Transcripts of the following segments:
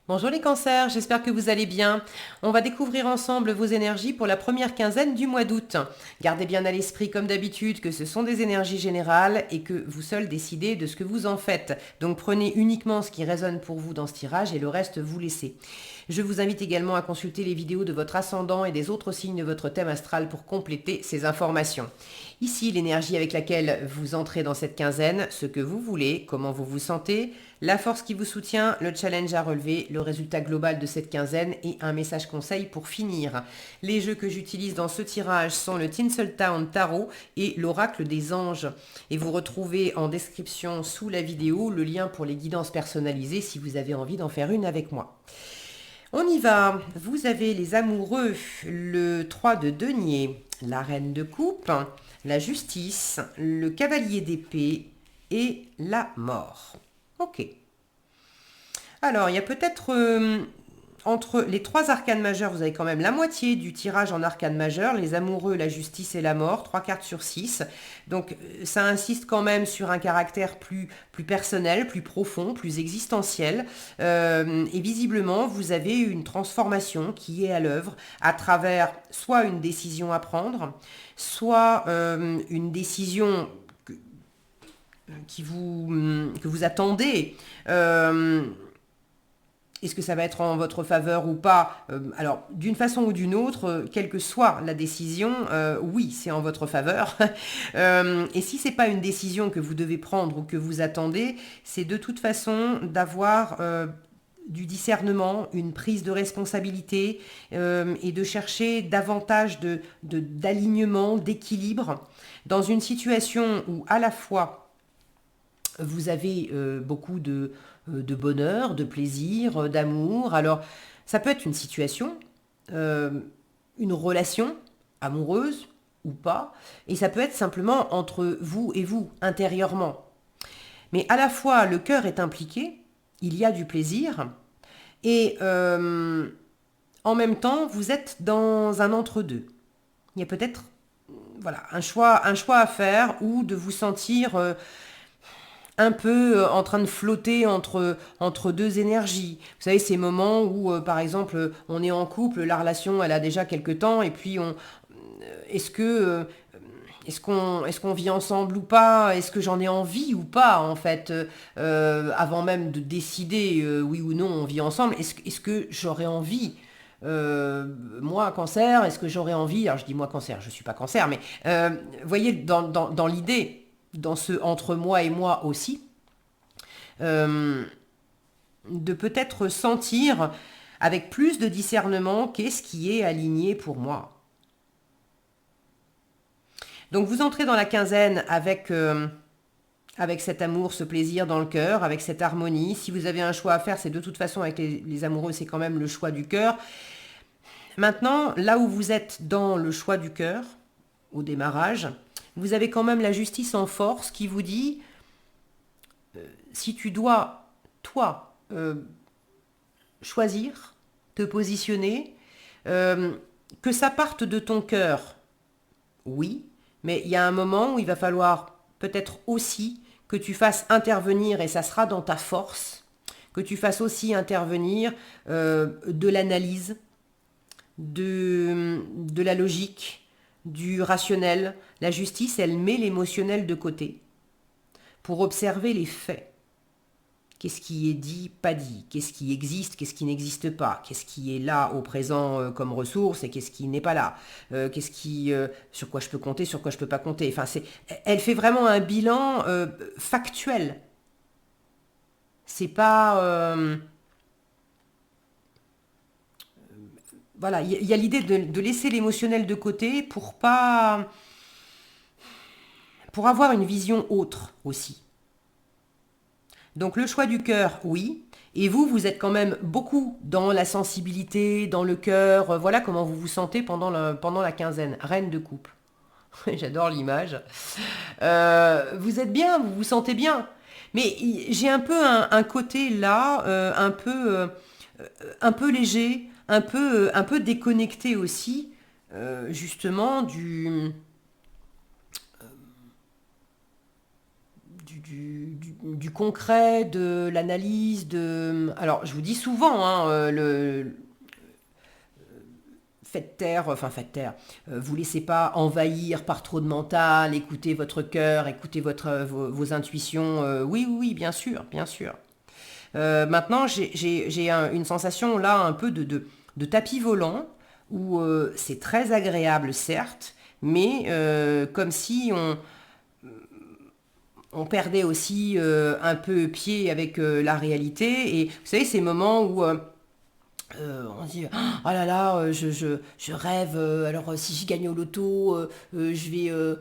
Bonjour les cancers, j'espère que vous allez bien. On va découvrir ensemble vos énergies pour la première quinzaine du mois d'août. Gardez bien à l'esprit comme d'habitude que ce sont des énergies générales et que vous seuls décidez de ce que vous en faites. Donc prenez uniquement ce qui résonne pour vous dans ce tirage et le reste vous laissez. Je vous invite également à consulter les vidéos de votre ascendant et des autres signes de votre thème astral pour compléter ces informations. Ici, l'énergie avec laquelle vous entrez dans cette quinzaine, ce que vous voulez, comment vous vous sentez, la force qui vous soutient, le challenge à relever, le résultat global de cette quinzaine et un message conseil pour finir. Les jeux que j'utilise dans ce tirage sont le Tinseltown Tarot et l'Oracle des Anges. Et vous retrouvez en description sous la vidéo le lien pour les guidances personnalisées si vous avez envie d'en faire une avec moi. On y va. Vous avez les amoureux, le 3 de denier, la reine de coupe, la justice, le cavalier d'épée et la mort. Ok. Alors, il y a peut-être entre les trois arcanes majeures, vous avez quand même la moitié du tirage en arcane majeur, les amoureux, la justice et la mort, 3 cartes sur 6. Donc, ça insiste quand même sur un caractère plus personnel, plus profond, plus existentiel. Et visiblement, vous avez une transformation qui est à l'œuvre à travers soit une décision à prendre, soit une décision que vous attendez. Est-ce que ça va être en votre faveur ou pas? Alors, d'une façon ou d'une autre, quelle que soit la décision, oui, c'est en votre faveur. Et si c'est pas une décision que vous devez prendre ou que vous attendez, c'est de toute façon d'avoir du discernement, une prise de responsabilité et de chercher davantage d'alignement, d'équilibre dans une situation où à la fois vous avez beaucoup de bonheur, de plaisir, d'amour. Alors, ça peut être une situation, euh, une relation amoureuse ou pas, et ça peut être simplement entre vous et vous, intérieurement. Mais à la fois, le cœur est impliqué, il y a du plaisir, et en même temps, vous êtes dans un entre-deux. Il y a peut-être voilà, un choix à faire ou de vous sentir un peu en train de flotter entre deux énergies. Vous savez, ces moments où, par exemple, on est en couple, la relation, elle a déjà quelques temps, et puis est-ce que... est-ce qu'on vit ensemble ou pas? Est-ce que j'en ai envie ou pas, en fait, avant même de décider oui ou non on vit ensemble? Est-ce que j'aurais envie moi, cancer, est-ce que j'aurais envie, alors je dis moi cancer, je ne suis pas cancer, mais vous voyez, dans l'idée, dans ce entre moi et moi aussi, euh, de peut-être sentir avec plus de discernement qu'est-ce qui est aligné pour moi. Donc vous entrez dans la quinzaine avec cet amour, ce plaisir dans le cœur, avec cette harmonie. Si vous avez un choix à faire, c'est de toute façon avec les amoureux, c'est quand même le choix du cœur. Maintenant, là où vous êtes dans le choix du cœur, au démarrage, vous avez quand même la justice en force qui vous dit, si tu dois, toi, choisir, te positionner, euh, que ça parte de ton cœur, oui, mais il y a un moment où il va falloir peut-être aussi que tu fasses intervenir, et ça sera dans ta force, que tu fasses aussi intervenir de l'analyse, de la logique, du rationnel. La justice, elle met l'émotionnel de côté pour observer les faits. Qu'est-ce qui est dit, pas dit? Qu'est-ce qui existe, qu'est-ce qui n'existe pas? Qu'est-ce qui est là au présent comme ressource et qu'est-ce qui n'est pas là? Qu'est-ce qui, sur quoi je peux compter, sur quoi je peux pas compter? Enfin, elle fait vraiment un bilan factuel. C'est pas, voilà, il y a l'idée de laisser l'émotionnel de côté pour avoir une vision autre aussi. Donc le choix du cœur, oui. Et vous, vous êtes quand même beaucoup dans la sensibilité, dans le cœur. Voilà comment vous vous sentez pendant la quinzaine. Reine de coupe. J'adore l'image. Vous êtes bien, vous vous sentez bien. Mais j'ai un peu un côté là, un peu léger, un peu déconnecté aussi, justement, du concret, de l'analyse, Alors, je vous dis souvent, hein, faites taire, vous laissez pas envahir par trop de mental, écoutez votre cœur, écoutez vos intuitions, oui, oui, oui, bien sûr, bien sûr. Maintenant, j'ai une sensation là un peu de tapis volant, où c'est très agréable, certes, mais comme si on perdait aussi un peu pied avec la réalité. Et vous savez, ces moments où on dit oh là là, je rêve, alors si j'y gagne au loto, je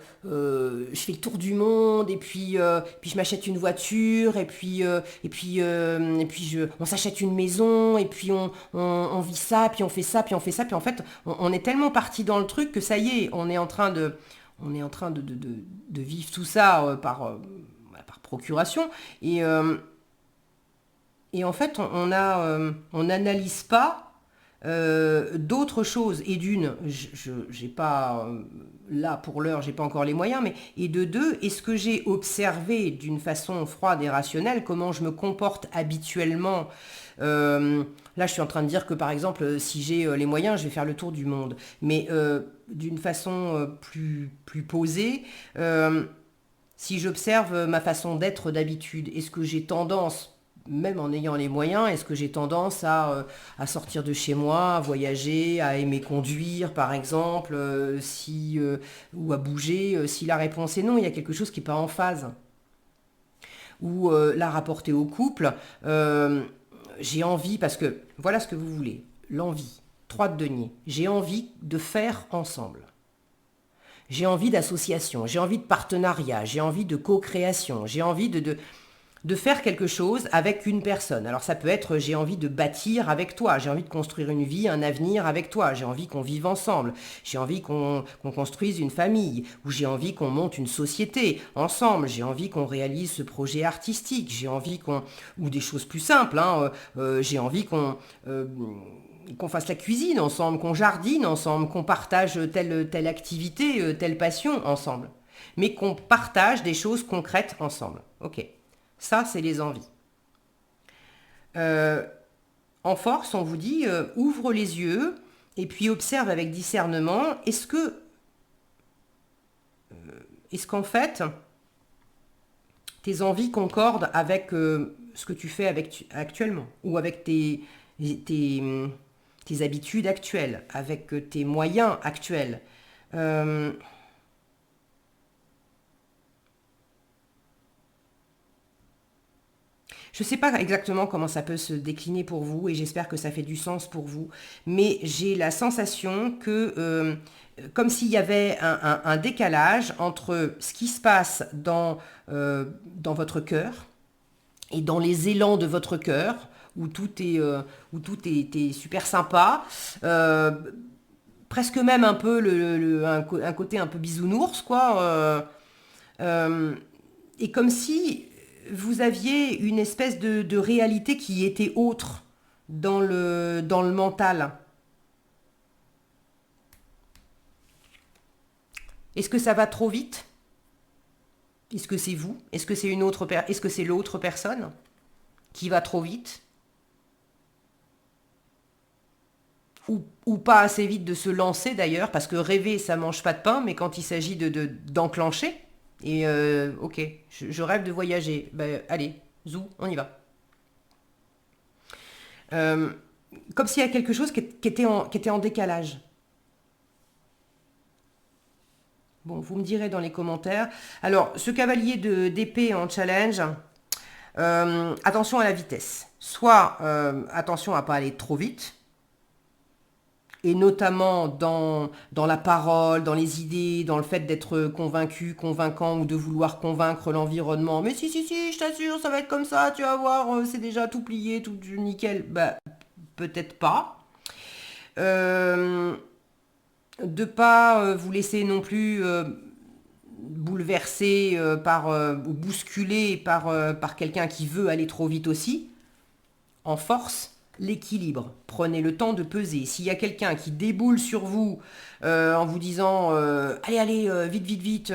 fais le tour du monde, puis je m'achète une voiture, on s'achète une maison, et puis on vit ça, puis on fait ça, puis on fait ça, puis en fait on est tellement parti dans le truc que ça y est, on est en train de vivre tout ça par procuration. Et en fait, on n'analyse pas d'autres choses. Et d'une, j'ai pas, là pour l'heure, j'ai pas encore les moyens, mais et de deux, est-ce que j'ai observé d'une façon froide et rationnelle comment je me comporte habituellement. Là, je suis en train de dire que par exemple, si j'ai les moyens, je vais faire le tour du monde. Mais d'une façon plus posée, si j'observe ma façon d'être d'habitude, est-ce que j'ai tendance, même en ayant les moyens, est-ce que j'ai tendance à sortir de chez moi, à voyager, à aimer conduire, par exemple, ou à bouger? Si la réponse est non, il y a quelque chose qui n'est pas en phase. Ou la rapporter au couple, j'ai envie, parce que voilà ce que vous voulez, l'envie, 3 de denier, j'ai envie de faire ensemble. J'ai envie d'association, j'ai envie de partenariat, j'ai envie de co-création, j'ai envie de faire quelque chose avec une personne. Alors ça peut être j'ai envie de bâtir avec toi, j'ai envie de construire une vie, un avenir avec toi, j'ai envie qu'on vive ensemble, j'ai envie qu'on construise une famille, ou j'ai envie qu'on monte une société ensemble, j'ai envie qu'on réalise ce projet artistique, j'ai envie ou des choses plus simples, hein, j'ai envie qu'on fasse la cuisine ensemble, qu'on jardine ensemble, qu'on partage telle activité, telle passion ensemble. Mais qu'on partage des choses concrètes ensemble. Ok. Ça, c'est les envies. Euh, En force, on vous dit, ouvre les yeux et puis observe avec discernement. Est-ce qu'en fait, tes envies concordent avec ce que tu fais actuellement, ou avec tes, tes habitudes actuelles, avec tes moyens actuels? Euh, Je ne sais pas exactement comment ça peut se décliner pour vous, et j'espère que ça fait du sens pour vous, mais j'ai la sensation que, comme s'il y avait un décalage entre ce qui se passe dans votre cœur et dans les élans de votre cœur, où tout est super sympa, presque même un peu un côté un peu bisounours, quoi. Euh, et comme si vous aviez une espèce de réalité qui était autre dans le mental. Est-ce que ça va trop vite? Est-ce que c'est vous? Est-ce que c'est est-ce que c'est l'autre personne qui va trop vite? Ou pas assez vite de se lancer d'ailleurs, parce que rêver, ça mange pas de pain, mais quand il s'agit d'enclencher, et ok, je rêve de voyager, ben allez, zou, on y va. Euh, Comme s'il y a quelque chose qui était en décalage. Bon, vous me direz dans les commentaires. Alors, ce cavalier d'épée en challenge, attention à la vitesse. Soit attention à pas aller trop vite, et notamment dans la parole, dans les idées, dans le fait d'être convaincu, convaincant, ou de vouloir convaincre l'environnement. Mais si, si, si, je t'assure, ça va être comme ça, tu vas voir, c'est déjà tout plié, tout nickel. Bah, peut-être pas. Euh, de pas vous laisser non plus bouleverser ou bousculer par quelqu'un qui veut aller trop vite aussi. En force, l'équilibre. Prenez le temps de peser. S'il y a quelqu'un qui déboule sur vous en vous disant allez, allez, vite, vite, vite,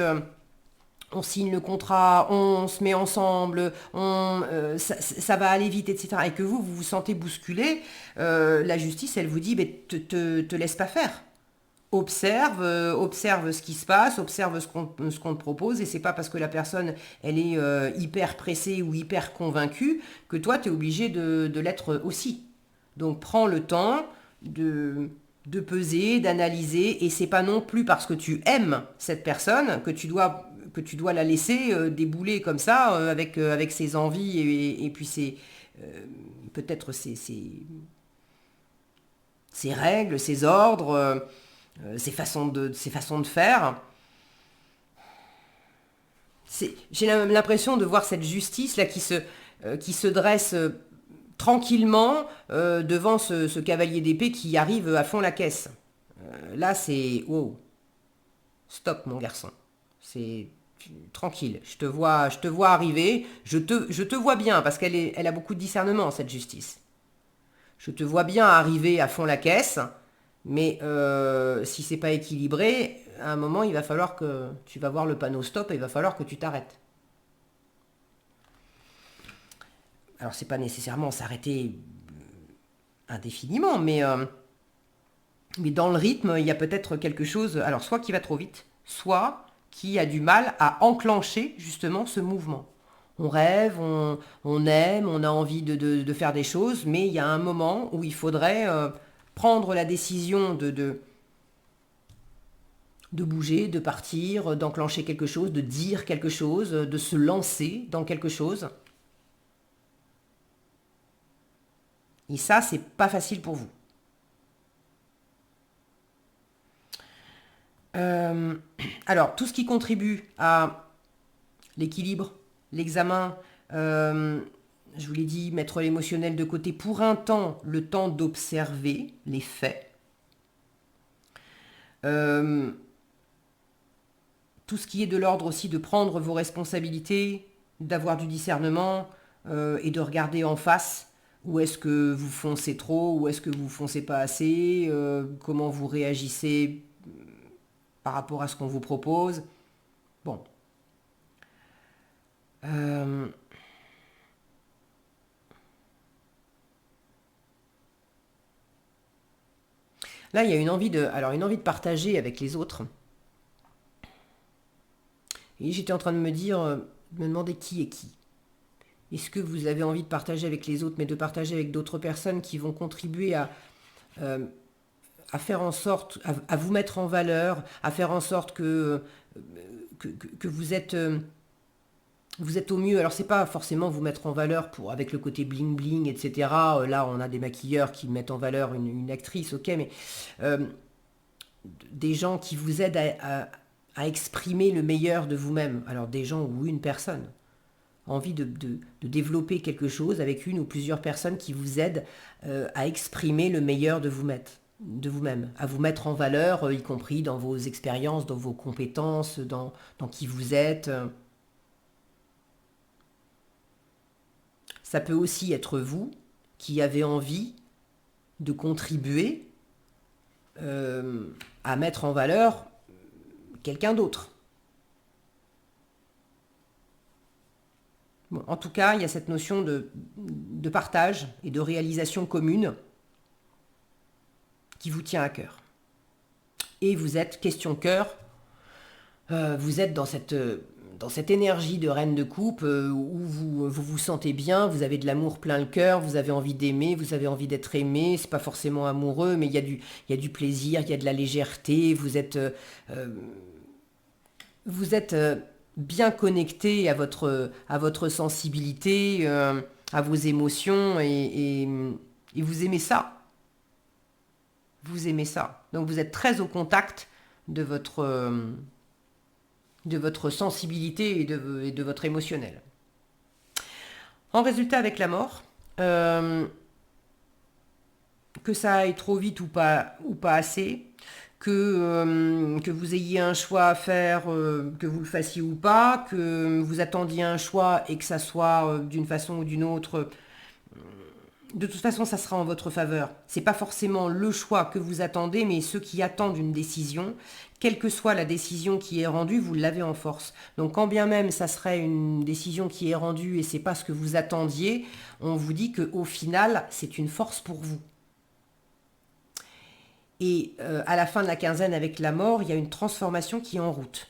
on signe le contrat, on se met ensemble, ça va aller vite, etc. Et que vous vous sentez bousculé, la justice, elle vous dit, ben, te laisse pas faire. Observe ce qui se passe, observe ce qu'on te propose, et c'est pas parce que la personne, elle est hyper pressée ou hyper convaincue que toi, tu es obligé de l'être aussi. Donc prends le temps de peser, d'analyser, et c'est pas non plus parce que tu aimes cette personne que tu dois la laisser débouler comme ça avec ses envies et puis peut-être ses règles, ses ordres, ses façons de faire. J'ai l'impression de voir cette justice là qui se dresse tranquillement devant ce cavalier d'épée qui arrive à fond la caisse. Là, c'est wow, stop mon garçon. C'est tranquille. Je te vois arriver. Je te vois bien parce elle a beaucoup de discernement cette justice. Je te vois bien arriver à fond la caisse, mais si c'est pas équilibré, à un moment il va falloir que tu vas voir le panneau stop et il va falloir que tu t'arrêtes. Alors c'est pas nécessairement s'arrêter indéfiniment, mais dans le rythme, il y a peut-être quelque chose, alors soit qui va trop vite, soit qui a du mal à enclencher justement ce mouvement. On rêve, on aime, on a envie de faire des choses, mais il y a un moment où il faudrait prendre la décision de bouger, de partir, d'enclencher quelque chose, de dire quelque chose, de se lancer dans quelque chose. Et ça, c'est pas facile pour vous. Euh, alors, tout ce qui contribue à l'équilibre, l'examen, je vous l'ai dit, mettre l'émotionnel de côté pour un temps, le temps d'observer les faits. Euh, tout ce qui est de l'ordre aussi de prendre vos responsabilités, d'avoir du discernement et de regarder en face où est-ce que vous foncez trop, où est-ce que vous foncez pas assez, comment vous réagissez par rapport à ce qu'on vous propose. Bon. Euh, Là, il y a une envie de partager avec les autres. Et j'étais en train de me dire, de me demander qui est qui. Est-ce que vous avez envie de partager avec les autres, mais de partager avec d'autres personnes qui vont contribuer euh, à faire en sorte, à vous mettre en valeur, à faire en sorte que vous êtes au mieux. Alors c'est pas forcément vous mettre en valeur avec le côté bling bling, etc. Là, on a des maquilleurs qui mettent en valeur une actrice, ok, mais euh, des gens qui vous aident à exprimer le meilleur de vous-même. Alors des gens ou une personne. Envie de développer quelque chose avec une ou plusieurs personnes qui vous aident à exprimer le meilleur de vous-même, à vous mettre en valeur, y compris dans vos expériences, dans vos compétences, dans qui vous êtes. Ça peut aussi être vous qui avez envie de contribuer à mettre en valeur quelqu'un d'autre. Bon, en tout cas, il y a cette notion de partage et de réalisation commune qui vous tient à cœur. Et vous êtes, question cœur, vous êtes dans cette énergie de reine de coupe où vous sentez bien, vous avez de l'amour plein le cœur, vous avez envie d'aimer, vous avez envie d'être aimé, c'est pas forcément amoureux, mais il y a du plaisir, il y a de la légèreté, vous êtes bien connecté à votre sensibilité, à vos émotions, et vous aimez ça. Vous aimez ça. Donc vous êtes très au contact de votre sensibilité et de votre émotionnel. En résultat, avec la mort, que ça aille trop vite ou pas assez, que vous ayez un choix à faire, que vous le fassiez ou pas, que vous attendiez un choix et que ça soit d'une façon ou d'une autre, de toute façon, ça sera en votre faveur. C'est pas forcément le choix que vous attendez, mais ceux qui attendent une décision, quelle que soit la décision qui est rendue, vous l'avez en force. Donc, quand bien même ça serait une décision qui est rendue et c'est pas ce que vous attendiez, on vous dit que au final, c'est une force pour vous. Et à la fin de la quinzaine avec la mort, il y a une transformation qui est en route.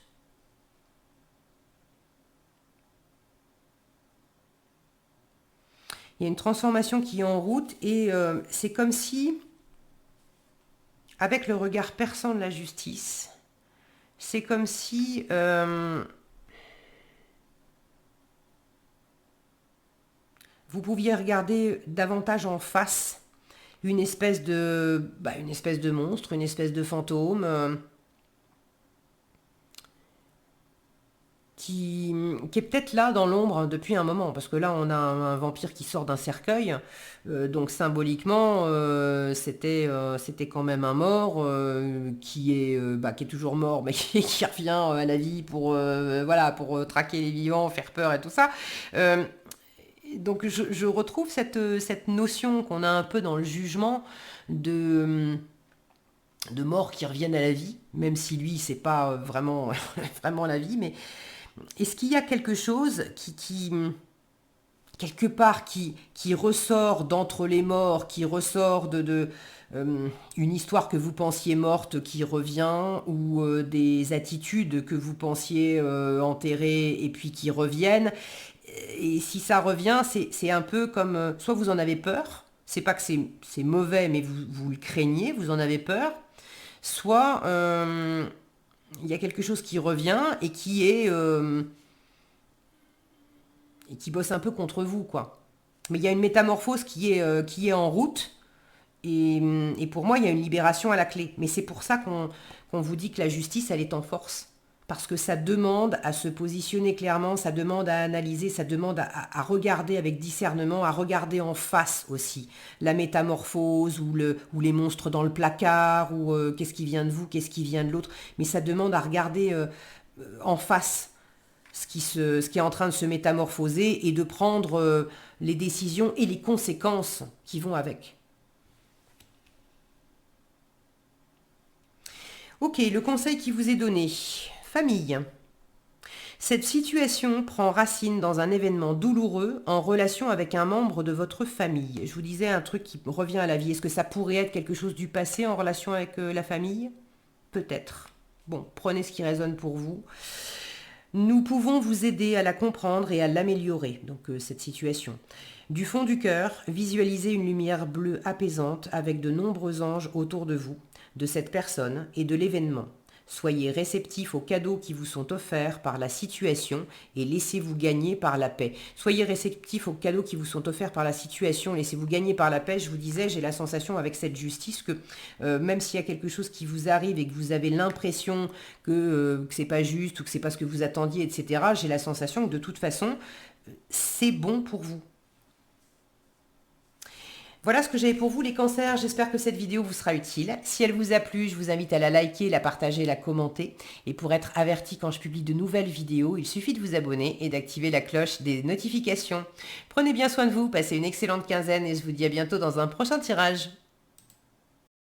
Il y a une transformation qui est en route et c'est comme si, avec le regard perçant de la justice, c'est comme si vous pouviez regarder davantage en face une espèce de monstre, une espèce de fantôme qui est peut-être là dans l'ombre depuis un moment, parce que là on a un vampire qui sort d'un cercueil, donc symboliquement c'était quand même un mort qui est toujours mort, mais qui revient à la vie pour voilà pour traquer les vivants, faire peur et tout ça. Donc je retrouve cette notion qu'on a un peu dans le jugement de morts qui reviennent à la vie, même si lui c'est pas vraiment vraiment la vie, mais est-ce qu'il y a quelque chose qui quelque part, qui ressort d'entre les morts, qui ressort une histoire que vous pensiez morte qui revient, ou des attitudes que vous pensiez enterrées et puis qui reviennent? Et si ça revient, c'est un peu comme, soit vous en avez peur, c'est pas que c'est mauvais, mais vous le craignez, vous en avez peur, soit il y a quelque chose qui revient et qui bosse un peu contre vous, quoi. Mais il y a une métamorphose qui est en route, et pour moi, il y a une libération à la clé. Mais c'est pour ça qu'on vous dit que la justice, elle est en force. Parce que ça demande à se positionner clairement, ça demande à analyser, ça demande à regarder avec discernement, à regarder en face aussi. La métamorphose, ou les monstres dans le placard, ou qu'est-ce qui vient de vous, qu'est-ce qui vient de l'autre. Mais ça demande à regarder en face ce qui est en train de se métamorphoser, et de prendre les décisions et les conséquences qui vont avec. Ok, le conseil qui vous est donné. Famille. Cette situation prend racine dans un événement douloureux en relation avec un membre de votre famille. Je vous disais un truc qui revient à la vie. Est-ce que ça pourrait être quelque chose du passé en relation avec la famille? Peut-être. Bon, prenez ce qui résonne pour vous. Nous pouvons vous aider à la comprendre et à l'améliorer, donc cette situation. Du fond du cœur, visualisez une lumière bleue apaisante avec de nombreux anges autour de vous, de cette personne et de l'événement. Soyez réceptifs aux cadeaux qui vous sont offerts par la situation et laissez-vous gagner par la paix. Soyez réceptifs aux cadeaux qui vous sont offerts par la situation, laissez-vous gagner par la paix. Je vous disais, j'ai la sensation avec cette justice que même s'il y a quelque chose qui vous arrive et que vous avez l'impression que c'est pas juste ou que c'est pas ce que vous attendiez, etc., j'ai la sensation que de toute façon, c'est bon pour vous. Voilà ce que j'avais pour vous les cancers, j'espère que cette vidéo vous sera utile. Si elle vous a plu, je vous invite à la liker, la partager, la commenter. Et pour être averti quand je publie de nouvelles vidéos, il suffit de vous abonner et d'activer la cloche des notifications. Prenez bien soin de vous, passez une excellente quinzaine et je vous dis à bientôt dans un prochain tirage.